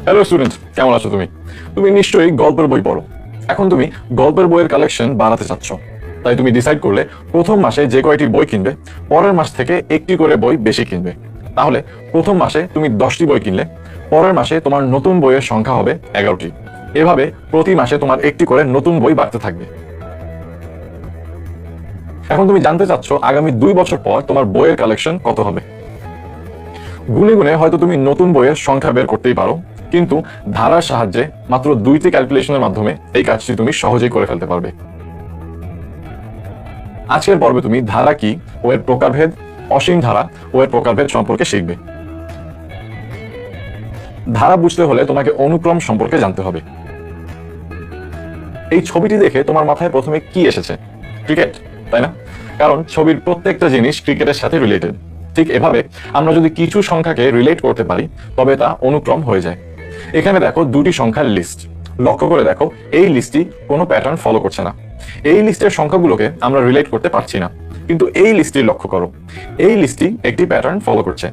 Hello student, কেমন আছো তুমি? তুমি নিশ্চয়ই গল্পের বই পড়ো। এখন তুমি গল্পের বইয়ের কালেকশন বাড়াতে চাচ্ছ, তাই তুমি ডিসাইড করলে প্রথম মাসে যে কয়টি বই কিনবে পরের মাস থেকে একটি করে বই বেশি কিনবে। তাহলে প্রথম মাসে তুমি 10টি বই কিনলে পরের মাসে তোমার নতুন বইয়ের সংখ্যা হবে 11টি। এভাবে প্রতি মাসে তোমার একটি করে নতুন বই বাড়তে থাকবে। এখন তুমি জানতে চাচ্ছ আগামী 2 বছর পর তোমার বইয়ের কালেকশন কত হবে। গুনে গুনে হয়তো তুমি নতুন বইয়ের সংখ্যা বের করতেই পারো, কিন্তু ধারার সাহায্যে মাত্র 2টি ক্যালকুলেশনের মাধ্যমে এই কাজটি তুমি সহজেই করে ফেলতে পারবে। আজকের পর্বে তুমি ধারা কি ও এর প্রকারভেদ, অসীম ধারা ও এর প্রকারভেদ সম্পর্কে শিখবে। ধারা বুঝতে হলে তোমাকে অনুক্রম সম্পর্কে জানতে হবে। এই ছবিটি দেখে তোমার মাথায় প্রথমে কি এসেছে? ক্রিকেট, তাই না? কারণ ছবির প্রত্যেকটা জিনিস ক্রিকেটের সাথে রিলেটেড। ঠিক এভাবে আমরা যদি কিছু সংখ্যাকে রিলেট করতে পারি তবে তা অনুক্রম হয়ে যায়। এখানে দেখো 2টি সংখ্যার লিস্ট। লক্ষ্য করে দেখো, এই লিস্টটি কোনো প্যাটার্ন ফলো করছে না। এই লিস্টের সংখ্যাগুলোকে আমরা রিলেট করতে পারছি না, কিন্তু এই লিস্টটি লক্ষ্য করো, এই লিস্টটি একটি প্যাটার্ন ফলো করছে।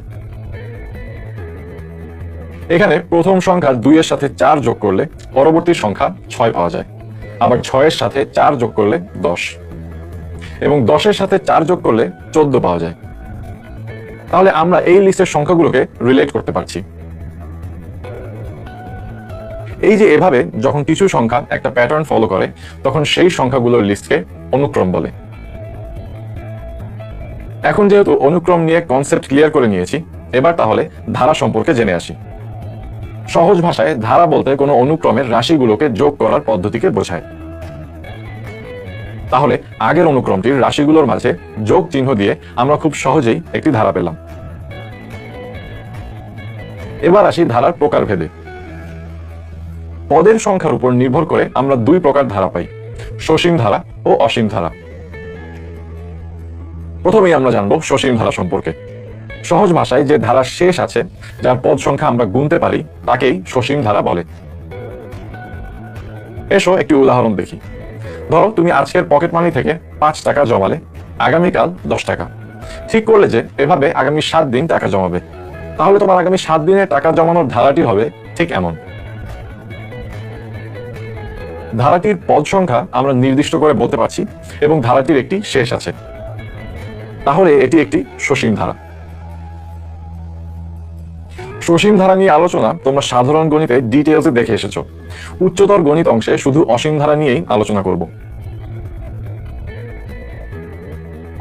এখানে প্রথম সংখ্যা 2 এর সাথে 4 যোগ করলে পরবর্তী সংখ্যা 6 পাওয়া যায়। আবার 6 এর সাথে 4 যোগ করলে 10, এবং 10 এর সাথে 4 যোগ করলে 14 পাওয়া যায়। তাহলে আমরা এই লিস্টের সংখ্যাগুলোকে রিলেট করতে পারছি। এই যে এভাবে যখন কিছু সংখ্যা একটা প্যাটার্ন ফলো করে তখন সেই সংখ্যাগুলোর লিস্টকে অনুক্রম বলে। এখন যেহেতু অনুক্রম নিয়ে কনসেপ্ট ক্লিয়ার করে নিয়েছি, এবার তাহলে ধারা সম্পর্কে জেনে আসি। সহজ ভাষায় ধারা বলতে কোনো অনুক্রমের রাশিগুলোকে যোগ করার পদ্ধতিকে বোঝায়। তাহলে আগের অনুক্রমটির রাশিগুলোর মাঝে যোগ চিহ্ন দিয়ে আমরা খুব সহজেই একটি ধারা পেলাম। এবার আসি ধারার প্রকারভেদে। পদের সংখ্যার উপর নির্ভর করে আমরা 2 প্রকার ধারা পাই, সসীম ধারা ও অসীম ধারা। প্রথমেই আমরা জানবো সসীম ধারা সম্পর্কে। সহজ ভাষায় যে ধারার শেষ আছে, যার পদ সংখ্যা আমরা গুনতে পারি, তাকেই সসীম ধারা বলে। এসো একটি উদাহরণ দেখি। ধরো তুমি আজকের পকেট মানি থেকে 5 টাকা জমালে, আগামীকাল 10 টাকা। ঠিক করলে যে এভাবে আগামী 7 দিন টাকা জমাবে। তাহলে তোমার আগামী 7 দিনের টাকা জমানোর ধারাটি হবে ঠিক এমন। ধারাটির পদ সংখ্যা আমরা নির্দিষ্ট করে বলতে পারছি এবং ধারাটির একটি শেষ আছে, তাহলে এটি একটি সসীম ধারা। সসীম ধারা নিয়ে আলোচনা তোমরা সাধারণ গণিতে ডিটেইলসে দেখে এসেছো। উচ্চতর গণিত অংশে শুধু অসীম ধারা নিয়েই আলোচনা করব।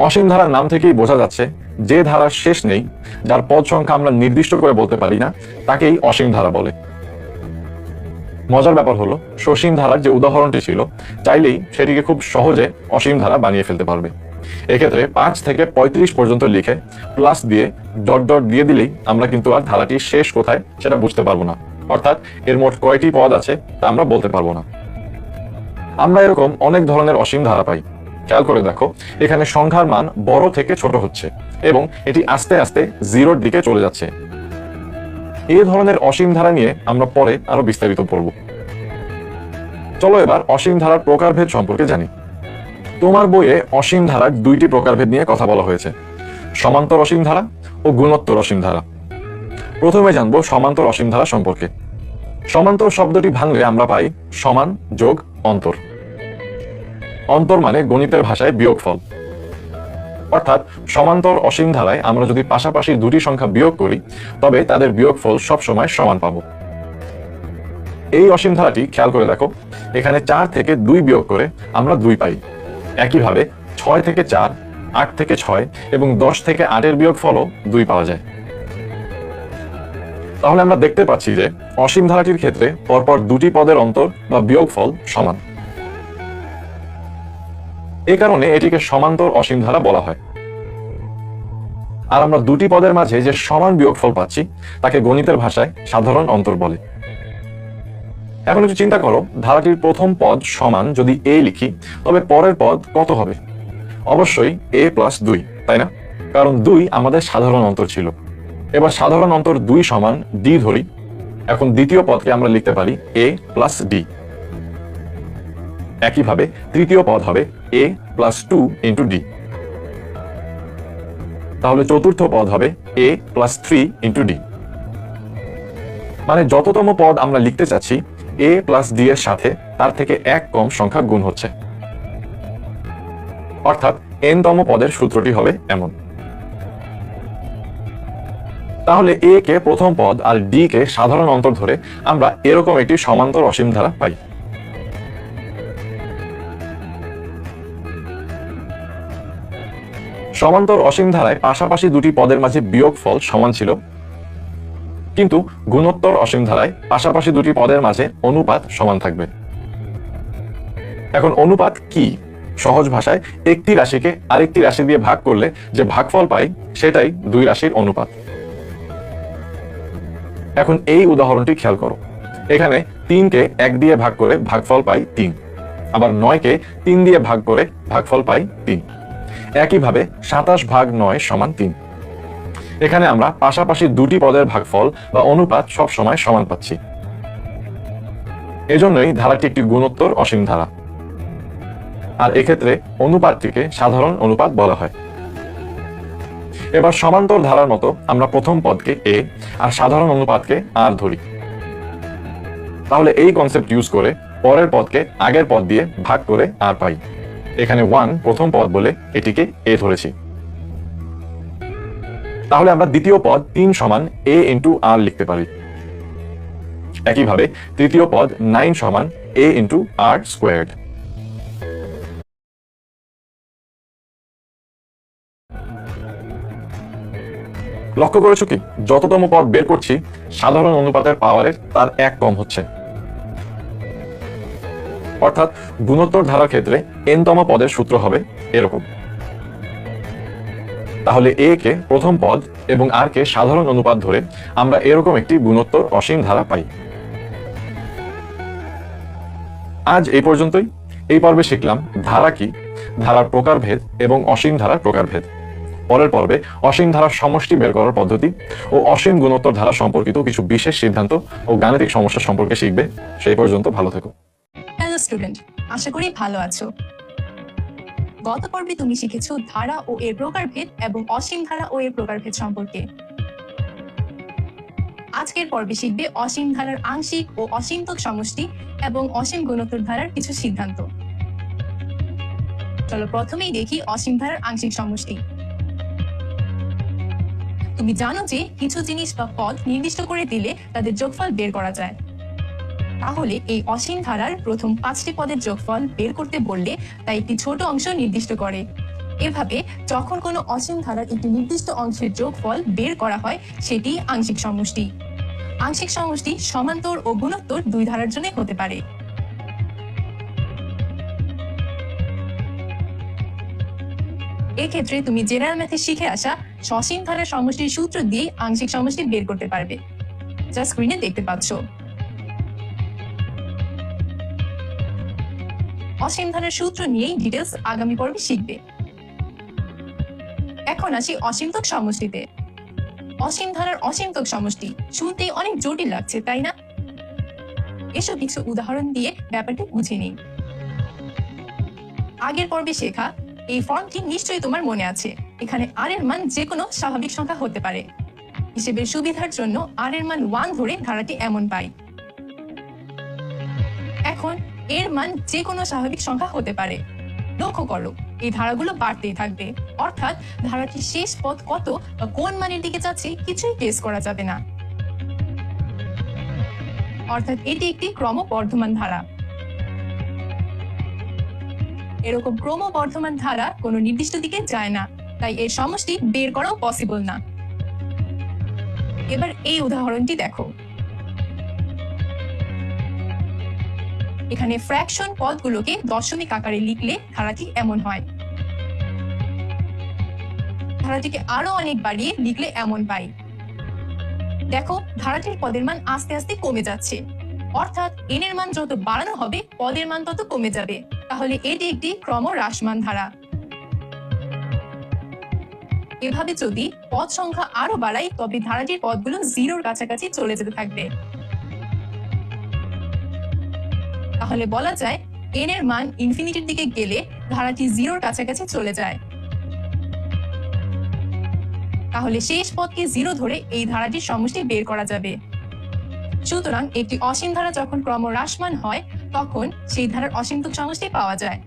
অসীম ধারার নাম থেকেই বোঝা যাচ্ছে যে ধারার শেষ নেই, যার পদ সংখ্যা আমরা নির্দিষ্ট করে বলতে পারি না, তাকেই অসীম ধারা বলে। মজার ব্যাপার হলো, সসীম ধারার যে উদাহরণটি ছিল, চাইলেই সেটিকে খুব সহজে অসীম ধারা বানিয়ে ফেলতে পারবে। এক্ষেত্রে 5 থেকে 35 পর্যন্ত লিখে প্লাস দিয়ে ডট ডট দিয়ে দিলেই আমরা কিন্তু আর ধারাটির শেষ কোথায় সেটা বুঝতে পারবো না, অর্থাৎ এর মোট কয়টি পদ আছে তা আমরা বলতে পারবো না। আমরা এরকম অনেক ধরনের অসীম ধারা পাই। খেয়াল করে দেখো, এখানে সংখ্যার মান বড় থেকে ছোট হচ্ছে এবং এটি আস্তে আস্তে 0-র দিকে চলে যাচ্ছে। এই ধরনের অসীম ধারা নিয়ে আমরা পরে আরো বিস্তারিত পড়ব। চলো এবার অসীম ধারার প্রকারভেদ সম্পর্কে জানি। তোমার বইয়ে অসীম ধারার 2টি প্রকারভেদ নিয়ে কথা বলা হয়েছে, সমান্তর অসীম ধারা ও গুণোত্তর অসীম ধারা। প্রথমে জানবো সমান্তর অসীম ধারা সম্পর্কে। সমান্তর শব্দটি ভাঙলে আমরা পাই সমান যোগ অন্তর। অন্তর মানে গণিতের ভাষায় বিয়োগফল। অর্থাৎ সমান্তর অসীম ধারায় আমরা যদি পাশাপাশি 2টি সংখ্যা বিয়োগ করি তবে তাদের বিয়োগফল সবসময় সমান পাবো। এই অসীম ধারাটি খেয়াল করে দেখো, এখানে 4 থেকে 2 বিয়োগ করে আমরা 2 পাই। একইভাবে 6 থেকে 4, 8 থেকে 6 এবং 10 থেকে 8-এর বিয়োগফলও 2 পাওয়া যায়। তাহলে আমরা দেখতে পাচ্ছি যে অসীম ধারাটির ক্ষেত্রে পরপর 2টি পদের অন্তর বা বিয়োগফল সমান। এ কারণে এটিকে সমান্তর অসীম ধারা বলা হয়। আর আমরা 2টি পদের মাঝে যে সমান বিয়োগফল পাচ্ছি তাকে গণিতের ভাষায় সাধারণ অন্তর বলে। এখন একটু চিন্তা করো, ধারাটির প্রথম পদ সমান যদি a লিখি তবে পরের পদ কত হবে? অবশ্যই a + 2, তাই না? কারণ 2 আমাদের সাধারণ অন্তর ছিল। এবার সাধারণ অন্তর 2 সমান d ধরি। এখন দ্বিতীয় পদকে আমরা লিখতে পারি a + d। একইভাবে তৃতীয় পদ হবে a + 2 × d। তাহলে চতুর্থ পদ হবে a + 3 × d। মানে যততম পদ আমরা লিখতে চাচ্ছি a প্লাস d এর সাথে তার থেকে এক কম সংখ্যা গুণ হচ্ছে। অর্থাৎ n তম পদের সূত্রটি হবে এমন। তাহলে a কে প্রথম পদ আর d কে সাধারণ অন্তর ধরে আমরা এরকম একটি সমান্তর অসীম ধারা পাই। সমান্তর অসীম ধারায় পাশাপাশি দুটি পদের মাঝে বিয়োগফল সমান ছিল, কিন্তু গুণোত্তর অসীম ধারায় পাশাপাশি দুটি পদের মাঝে অনুপাত সমান থাকবে। এখন অনুপাত কি? সহজ ভাষায় একটি রাশিকে আরেকটি রাশি দিয়ে ভাগ করলে যে ভাগফল পাই সেটাই দুই রাশির অনুপাত। এখন এই উদাহরণটি খেয়াল করো, এখানে 3 কে 1 দিয়ে ভাগ করে ভাগফল পাই 3, আবার 9 কে 3 দিয়ে ভাগ করে ভাগফল পাই 3। একইভাবে 27 ভাগ 9 সমান 3। এখানে আমরা পাশাপাশি দুটি পদের ভাগফল বা অনুপাত সব সময় সমান পাচ্ছি। এজন্যই ধারাটি একটি গুণোত্তর অসীম ধারা, আর এক্ষেত্রে অনুপাতটিকে সাধারণ অনুপাত বলা হয়। এবার সমান্তর ধারার মতো আমরা প্রথম পদকে a আর সাধারণ অনুপাতকে r ধরি। তাহলে এই কনসেপ্ট ইউজ করে পরের পদকে আগের পদ দিয়ে ভাগ করে r পাই। এখানে 1 প্রথম পদ বলে এটিকে a ধরেছি। তাহলে আমরা দ্বিতীয় পদ 3 সমান a ইন্টু r লিখতে পারি। একইভাবে তৃতীয় পদ 9 সমান a ইন্টু r স্কোয়ার্ড। লক্ষ্য করেছো কি, যততম পদ বের করছি সাধারণ অনুপাতের পাওয়ারের তার এক কম হচ্ছে। অর্থাৎ গুণোত্তর ধারার ক্ষেত্রে n তম পদের সূত্র হবে এরকম। তাহলে a কে প্রথম পদ এবং r কে সাধারণ অনুপাত ধরে আমরা এরকম একটি গুণোত্তর অসীম ধারা পাই। আজ এই পর্যন্তই। এই পর্বে শিখলাম ধারা কি, ধারার প্রকারভেদ এবং অসীম ধারার প্রকারভেদ। পরের পর্বে অসীম ধারার সমষ্টি বের করার পদ্ধতি ও অসীম গুণোত্তর ধারা সম্পর্কিত কিছু বিশেষ সিদ্ধান্ত ও গাণিতিক সমস্যা সম্পর্কে শিখবে। সেই পর্যন্ত ভালো থেকো। হ্যালো স্টুডেন্ট, আশা করি ভালো আছো। গত পর্বে তুমি শিখেছো ধারা ও এর প্রকারভেদ এবং অসীম ধারা ও এর প্রকারভেদ সম্পর্কে। আজকের পর্বে শিখবে অসীম ধারার আংশিক ও অসীমতক সমষ্টি এবং অসীম গুণোত্তর ধারার কিছু সিদ্ধান্ত। চলো প্রথমেই দেখি অসীম ধারার আংশিক সমষ্টি। তুমি জানো যে কিছু জিনিস বা পদ নির্দিষ্ট করে দিলে তাদের যোগফল বের করা যায়। তাহলে এই অসীম ধারার প্রথম 5টি পদের যোগফল বের করতে বললে তা একটি ছোট অংশ নির্দিষ্ট করে। এভাবে যখন কোনো অসীম ধারার একটি নির্দিষ্ট অংশের যোগফল বের করা হয় সেটি আংশিক সমষ্টি। আংশিক সমষ্টি সমান্তর ও গুণোত্তর দুই ধারার জন্য হতে পারে। এক্ষেত্রে তুমি জেনারেল ম্যাথে শিখে আসা সসীম ধারার সমষ্টির সূত্র দিয়ে আংশিক সমষ্টি বের করতে পারবে, যা স্ক্রিনে দেখতে পাচ্ছ। অসীম ধারার সূত্র নিয়েই ডিটেলস আগামী পর্বে শিখবে। এখন আসি অসীমতক সমষ্টিতে। অসীম ধারার অসীমতক সমষ্টি শুনতেই অনেক জটিল লাগছে, তাই না? এসব কিছু উদাহরণ দিয়ে ব্যাপারটি বুঝে নিই। আগের পর্বে শেখা এই ফর্মটি নিশ্চয়ই তোমার মনে আছে। এখানে r এর মান যে কোনো স্বাভাবিক সংখ্যা হতে পারে। হিসেবের সুবিধার জন্য r এর মান 1 ধরে ধারাটি এমন পাই। এখন এর মান যে কোনো স্বাভাবিক সংখ্যা হতে পারে। লক্ষ্য করো, এই ধারাগুলো বাড়তেই থাকবে, অর্থাৎ ধারাটির শেষ পদ কত বা কোন মানের দিকে যাচ্ছে কিছুই গেস করা যাবে না। অর্থাৎ এটি একটি ক্রমবর্ধমান ধারা। এরকম ক্রমবর্ধমান ধারা কোনো নির্দিষ্ট দিকে যায় না, তাই এর সমষ্টি বের করাও পসিবল না। এবার এই উদাহরণটি দেখো। এখানে ফ্র্যাকশন পদগুলোকে দশমিক আকারে লিখলে ধারাটি এমন হয়। ধারাটিকে আরো অনেক বাড়িয়ে লিখলে এমন পাই। দেখো, ধারাটির পদের মান আস্তে আস্তে কমে যাচ্ছে, অর্থাৎ n এর মান যত বাড়ানো হবে পদের মান তত কমে যাবে। তাহলে এটি একটি ক্রমহ্রাসমান ধারা। এভাবে যদি পদ সংখ্যা আরো বাড়াই তবে ধারাটির পদগুলো 0-র কাছাকাছি চলে যেতে থাকবে। তাহলে বলা যায় n এর মান ইনফিনিটির দিকে গেলে ধারাটি 0-র কাছাকাছি চলে যায়। তাহলে শেষ পদকে 0 ধরে এই ধারাটির সমষ্টি বের করা যাবে। সুতরাং একটি অসীম ধারা যখন ক্রমহ্রাসমান হয় তখন সেই ধারার অসীমতম সমষ্টি পাওয়া যায়।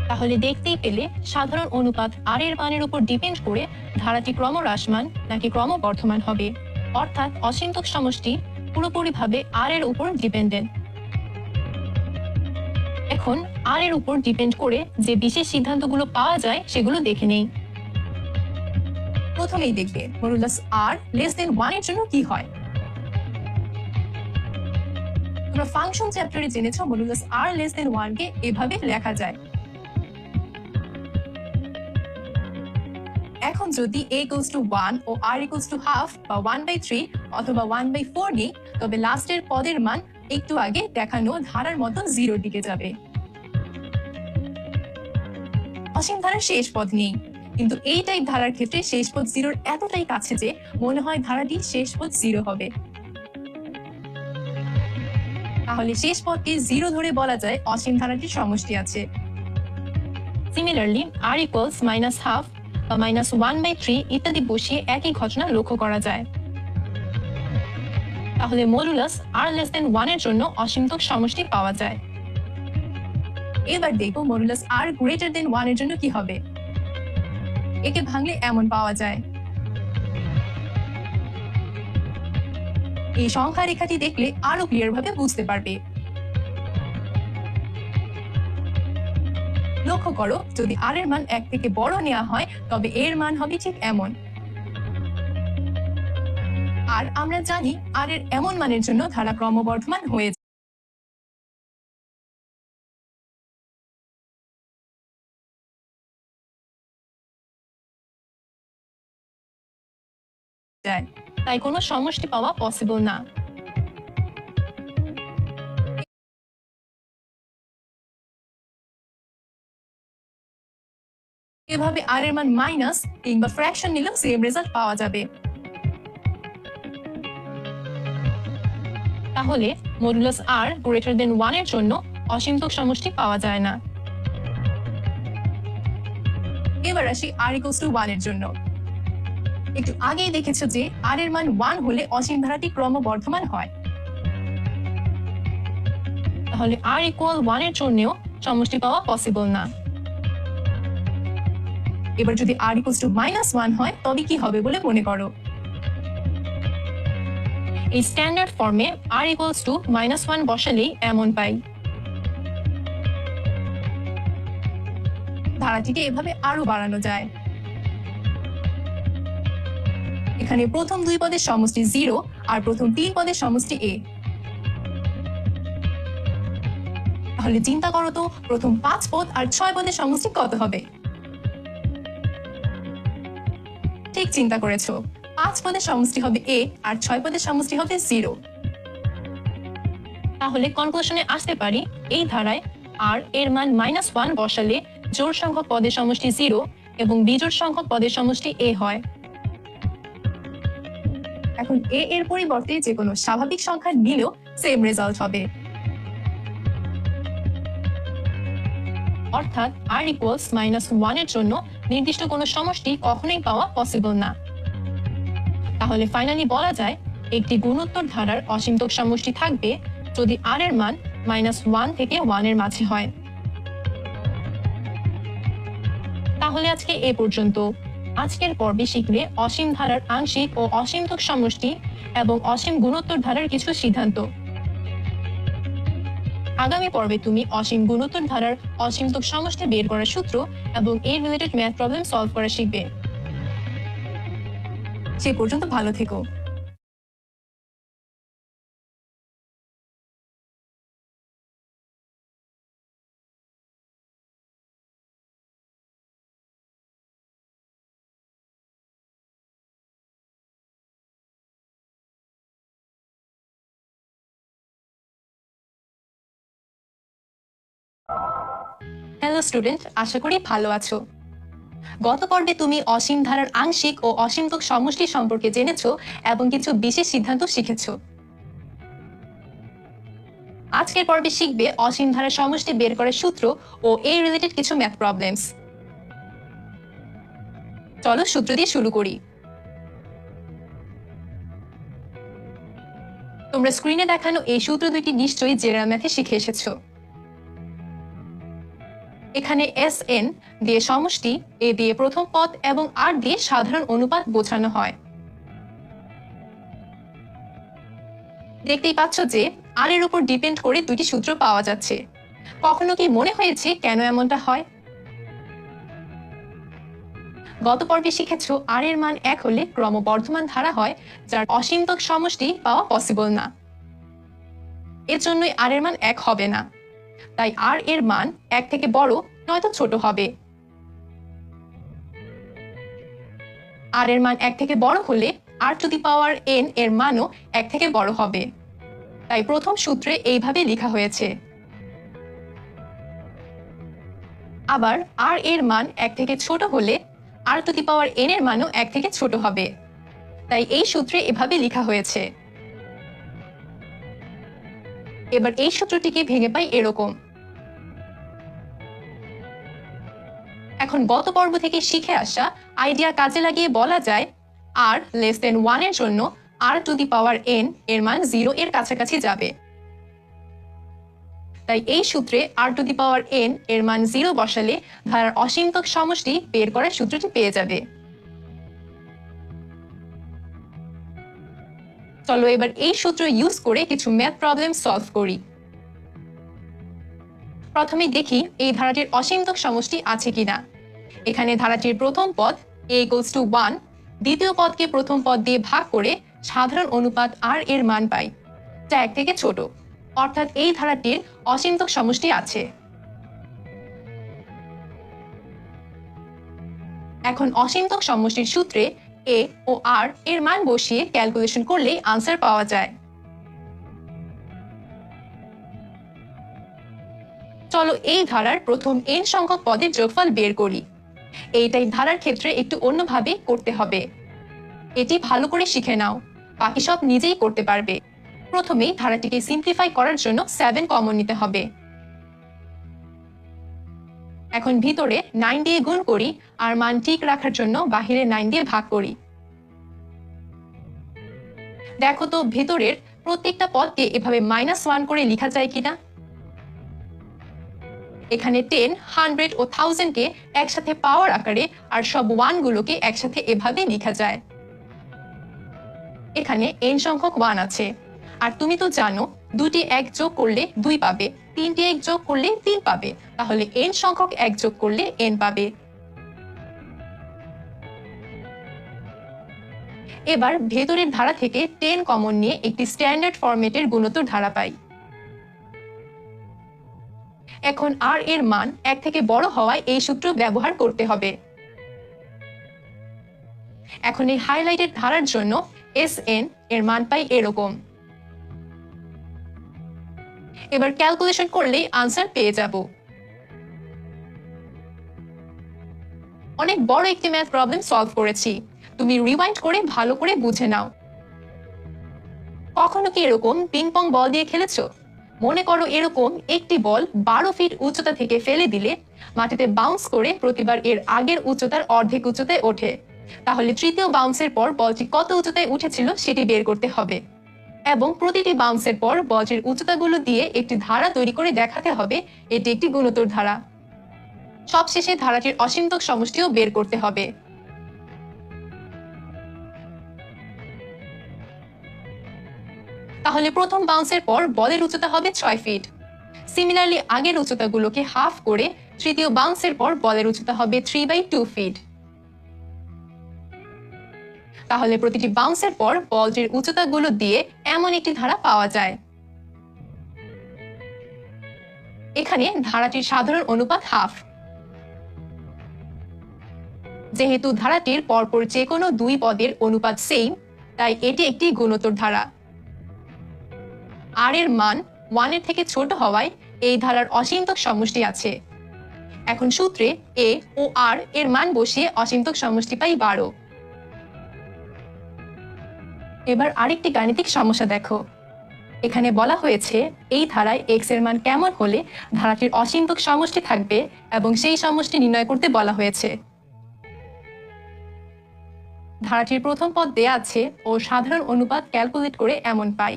তাহলে দেখতেই পেলে সাধারণ অনুপাত আর এর মানের উপর ডিপেন্ড করে ধারাটি ক্রমহ্রাসমান নাকি ক্রমবর্ধমান হবে, অর্থাৎ অসীমতম সমষ্টি পুরোপুরিভাবে আর এর উপর ডিপেন্ডেন্ট। এখন আর এর উপর ডিপেন্ড করে যে বিশেষ সিদ্ধান্তগুলো পাওয়া যায় সেগুলো দেখে নেই। প্রথমেই দেখবে মডুলাস আর লেস দেন 1 এর জন্য কি হয়। তোমরা ফাংশন চ্যাপ্টারে জেনেছো মডুলাস আর লেস দেন 1 কে এভাবে লেখা যায়। এখন যদি a equals to 1 O r equals to half বা 1/3 অথবা 1/4 নেই, তবে লাস্টের পদের মান একটু আগে দেখানো ধারার মতো 0 দিকে যাবে। অসীম ধারার শেষ পদ নেই, কিন্তু এই টাইপ ধারার ক্ষেত্রে শেষ পদ 0 এতটাই কাছে যে মনে হয় ধারাটি শেষ পদ 0 হবে। তাহলে শেষ পদকে 0 ধরে বলা যায় অসীম ধারাটির সমষ্টি আছে। সিমিলারলি r equals -half বা -1/3 ইত্যাদি বসিয়ে একই ঘটনা লক্ষ্য করা যায়। তাহলে মডুলাস r less than 1 এর জন্য অসীমতম সমষ্টি পাওয়া যায়। এবার দেখো মডুলাস r greater than 1 এর জন্য কি হবে। একে ভাঙলে এমন পাওয়া যায়। এই সংখ্যা রেখাটি দেখলে আরো ক্লিয়ার ভাবে বুঝতে পারবে। লক্ষ্য করো, যদি r এর মান 1 থেকে বড় নেওয়া হয় তবে এর মান হবে ঠিক এমন। আর আমরা জানি r এর এমন মানের জন্য ধারা ক্রমবর্ধমান হয়ে যায়, তাই কোনো সমষ্টি পাওয়া পসিবল না। এভাবে r এর মান মাইনাস কিংবা ফ্র্যাকশন নিলেও সেম রেজাল্ট পাওয়া যাবে। তাহলে মডুলাস r গ্রেটার দেন 1 এর জন্য অসীমতম সমষ্টি পাওয়া যায় না। এবার আসি r equals to 1 এর জন্য। একটু আগেই দেখেছো যে r এর মান 1 হলে অসীম ধারাটি ক্রমবর্ধমান হয়। তাহলে r equal 1 এর জন্যও সমষ্টি পাওয়া পসিবল না। এবার যদি r equals to -1 হয় তবে কি হবে বলে মনে করো। এই স্ট্যান্ডার্ড ফর্মে r equals to -1 বসালেই এমন পাই। ধারাটিকে এভাবে আরো বাড়ানো যায়। এখানে প্রথম 2 পদের সমষ্টি 0 আর প্রথম 3 পদের সমষ্টি a। তাহলে চিন্তা করো তো প্রথম 5 পদ আর 6 পদের সমষ্টি কত হবে। ঠিক চিন্তা করেছো, 5 পদের সমষ্টি হবে a আর 6 পদের সমষ্টি হবে 0। তাহলে কনক্লুশনে আসতে পারি এই ধারায় r এর মান -1 বসালে জোড় সংখ্যক পদের সমষ্টি 0 এবং বিজোড় সংখ্যক পদের সমষ্টি a হয়। এখন a এর পরিবর্তে যে কোনো স্বাভাবিক সংখ্যা নিলেও সেম রেজাল্ট হবে। অর্থাৎ r equals -1 এর জন্য নির্দিষ্ট কোনো সমষ্টি কখনোই পাওয়া পসিবল না। তাহলে ফাইনালি বলা যায় একটি গুণোত্তর ধারার অসীমতম সমষ্টি থাকবে যদি r এর মান -1 থেকে 1 এর মাঝে হয়। তাহলে আজকে এ পর্যন্ত। আজকের পর্বে শিখলে অসীম ধারার আংশিক ও অসীমতম সমষ্টি এবং অসীম গুণোত্তর ধারার কিছু সিদ্ধান্ত। আগামী পর্বে তুমি অসীম গুণোত্তর ধারার অসীমতম সমষ্টি বের করার সূত্র এবং এর রিলেটেড ম্যাথ প্রবলেম সলভ করা শিখবে। সে পর্যন্ত ভালো থেকো। হ্যালো স্টুডেন্ট, আশা করি ভালো আছো। গত পর্বে তুমি অসীম ধারার আংশিক ও অসীমতম সমষ্টি সম্পর্কে জেনেছো এবং কিছু বিশেষ সিদ্ধান্ত শিখেছো। আজকের পর্বে শিখবে অসীম ধারার সমষ্টি বের করার সূত্র ও এই রিলেটেড কিছু ম্যাথ প্রবলেমস। চলো সূত্র দিয়ে শুরু করি। তোমরা স্ক্রিনে দেখানো এই সূত্র দুইটি নিশ্চয়ই জেনারেল ম্যাথে শিখে এসেছো। এখানে এস এন দিয়ে সমষ্টি, এ দিয়ে প্রথম পদ এবং আর দিয়ে সাধারণ অনুপাত বোঝানো হয়। দেখতেই পাচ্ছ যে আর এর উপর ডিপেন্ড করে দুইটি সূত্র পাওয়া যাচ্ছে। কখনো কি মনে হয়েছে কেন এমনটা হয়? গত পর্বে শিখেছ আর এর মান 1 হলে ক্রমবর্ধমান ধারা হয়, যার অসীমতক সমষ্টি পাওয়া পসিবল না। এর জন্যই আর এর মান 1 হবে না। তাই আর এর মান 1 থেকে বড় নয়তো ছোট হবে। আর এর মান 1 থেকে বড় হলে আর টু দি পাওয়ার n এর মানও 1 থেকে বড় হবে। তাই প্রথম সূত্রে এইভাবে লেখা হয়েছে। আবার আর এর মান 1 থেকে ছোট হলে আর টু দি পাওয়ার n এর মানও 1 থেকে ছোট হবে। তাই এই সূত্রে এভাবে লেখা হয়েছে। এবার এই সূত্রটিকে ভেঙে পাই এরকম। এখন গত পর্ব থেকে শিখে আসা আইডিয়া কাজে লাগিয়ে বলা যায় আর লেস দেন 1 এর জন্য আর টু দি পাওয়ার n এর মান 0 এর কাছাকাছি যাবে। তাই এই সূত্রে আর টু দি পাওয়ার n এর মান 0 বসালে ধারার অসীমতক সমষ্টি বের করার সূত্রটি পেয়ে যাবে। চলো এবার এই সূত্র ইউজ করে কিছু ম্যাথ প্রবলেম সলভ করি। প্রথমে দেখি এই ধারাটির অসীমতক সমষ্টি আছে কিনা। এখানে ধারাটির প্রথম পদ a = 1, দ্বিতীয় পদকে প্রথম পদ দিয়ে ভাগ করে সাধারণ অনুপাত আর এর মান পাই, যা 1 থেকে ছোট। অর্থাৎ এই ধারাটির অসীমতক সমষ্টি আছে। এখন অসীমতক সমষ্টির সূত্রে a ও r এর মান বসিয়ে ক্যালকুলেশন করলেই আনসার পাওয়া যায়। চলো এই ধারার প্রথম n সংখ্যক পদের যোগফল বের করি। এইটাই ধারার ক্ষেত্রে একটু অন্যভাবে করতে হবে। এটি ভালো করে শিখে নাও, বাকি সব নিজেই করতে পারবে। প্রথমেই ধারাটিকে সিম্পলিফাই করার জন্য 7 কমন নিতে হবে। এখন ভিতরে 9 দিয়ে গুণ করি আর মান ঠিক রাখার জন্য বাহিরে 9 দিয়ে ভাগ করি। দেখো তো ভেতরের প্রত্যেকটা পদকে এভাবে -1 করে লেখা যায় কিনা। এখানে 10, 100 ও 1000 কে একসাথে পাওয়ার আকারে আর সব 1 গুলোকে একসাথে এভাবে লেখা যায়। এখানে n সংখ্যক 1 আছে, আর তুমি তো জানো দুটি 1 যোগ করলে 2 পাবে, তিনটি 1 যোগ করলে 3 পাবে, তাহলে n সংখ্যক 1 যোগ করলে n পাবে। এবার ভেতরের ধারা থেকে 10 কমন নিয়ে একটি স্ট্যান্ডার্ড ফরম্যাটের গুণোত্তর ধারা পাই। এখন আর এর মান 1 থেকে বড় হওয়ায় এই সূত্র ব্যবহার করতে হবে। এখন এই হাইলাইটেড ধারার জন্য Sn এর মান পাই এরকম। এবার ক্যালকুলেশন করলেই আনসার পেয়ে যাব। অনেক বড় একটি ম্যাথ প্রবলেম সলভ করেছি, তুমি রিওয়াইন্ড করে ভালো করে বুঝে নাও। কখনো কি এরকম পিং পং বল দিয়ে খেলেছো? মনে করো এরকম একটি বল 12 ফিট উচ্চতা থেকে ফেলে দিলে মাটিতে বাউন্স করে প্রতিবার এর আগের উচ্চতার অর্ধেক উচ্চতায় ওঠে। তাহলে তৃতীয় বাউন্সের পর বলটি কত উচ্চতায় উঠেছিল সেটি বের করতে হবে, এবং প্রতিটি বাউন্সের পর বলটির উচ্চতাগুলো দিয়ে একটি ধারা তৈরি করে দেখাতে হবে এটি একটি গুণোত্তর ধারা। সবশেষে ধারাটির অসীমতক সমষ্টিও বের করতে হবে। তাহলে প্রথম বাউন্সের পর বলের উচ্চতা হবে 6 ফিট। সিমিলারলি আগের উচ্চতাগুলোকে হাফ করে তৃতীয় বাউন্সের পর বলের উচ্চতা হবে 3/2 ফিট। তাহলে প্রতিটি বাউন্সের পর বলটির উচ্চতাগুলো দিয়ে এমন একটি ধারা পাওয়া যায়। এখানে ধারাটির সাধারণ অনুপাত হাফ। যেহেতু ধারাটির পরপর যে কোনো 2 পদের অনুপাত সেম, তাই এটি একটি গুণোত্তর ধারা। আর এর মান 1 এর থেকে ছোট হওয়ায় এই ধারার অসীমতক সমষ্টি আছে। এখন সূত্রে a ও r এর মান বসিয়ে অসীমতক সমষ্টি পাই 12। এবার আরেকটি গাণিতিক সমস্যা দেখো। এখানে বলা হয়েছে এই ধারায় x এর মান কেমন হলে ধারাটির অসীমতক সমষ্টি থাকবে এবং সেই সমষ্টি নির্ণয় করতে বলা হয়েছে। ধারাটির প্রথম পদ দেয়া আছে ও সাধারণ অনুপাত ক্যালকুলেট করে এমন পাই।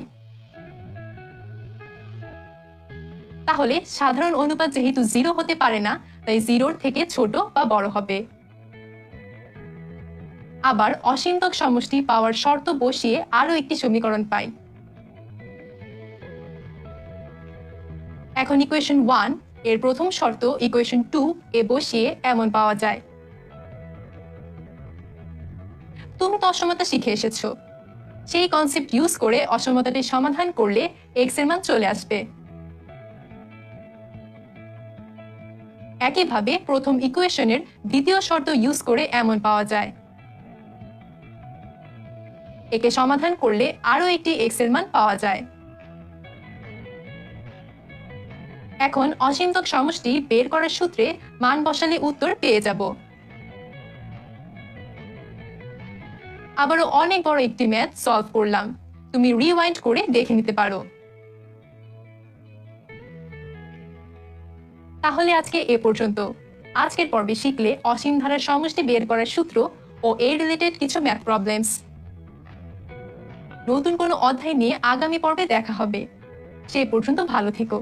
তাহলে সাধারণ অনুপাত যেহেতু 0 হতে পারে না, তাই 0-র থেকে ছোট বা বড় হবে। আবার অসীমতক সমষ্টি পাওয়ার শর্ত বসিয়ে আরো একটি সমীকরণ পাই। এখন ইকুয়েশন 1 এর প্রথম শর্ত ইকুয়েশন 2 এ বসিয়ে এমন পাওয়া যায়। তুমি তো অসমতা শিখে এসেছো, সেই কনসেপ্ট ইউজ করে অসমতাটি সমাধান করলে x এর মান চলে আসবে। একইভাবে প্রথম ইকুয়েশনের দ্বিতীয় শর্ত ইউজ করে এমন পাওয়া যায়। একে সমাধান করলে আরো একটি x এর মান পাওয়া যায়। এখন অসীমতক সমষ্টি বের করার সূত্রে মান বসালে উত্তর পেয়ে যাব। আবারও অনেক বড় একটি ম্যাথ সলভ করলাম, তুমি রিওয়াইন্ড করে দেখে নিতে পারো। তাহলে আজকে এ পর্যন্ত। আজকের পর্বে শিখলে অসীম ধারার সমষ্টি বের করার সূত্র ও এর রিলেটেড কিছু ম্যাথ প্রবলেমস। নতুন কোনো অধ্যায় নিয়ে আগামী পর্বে দেখা হবে। সে পর্যন্ত ভালো থেকো।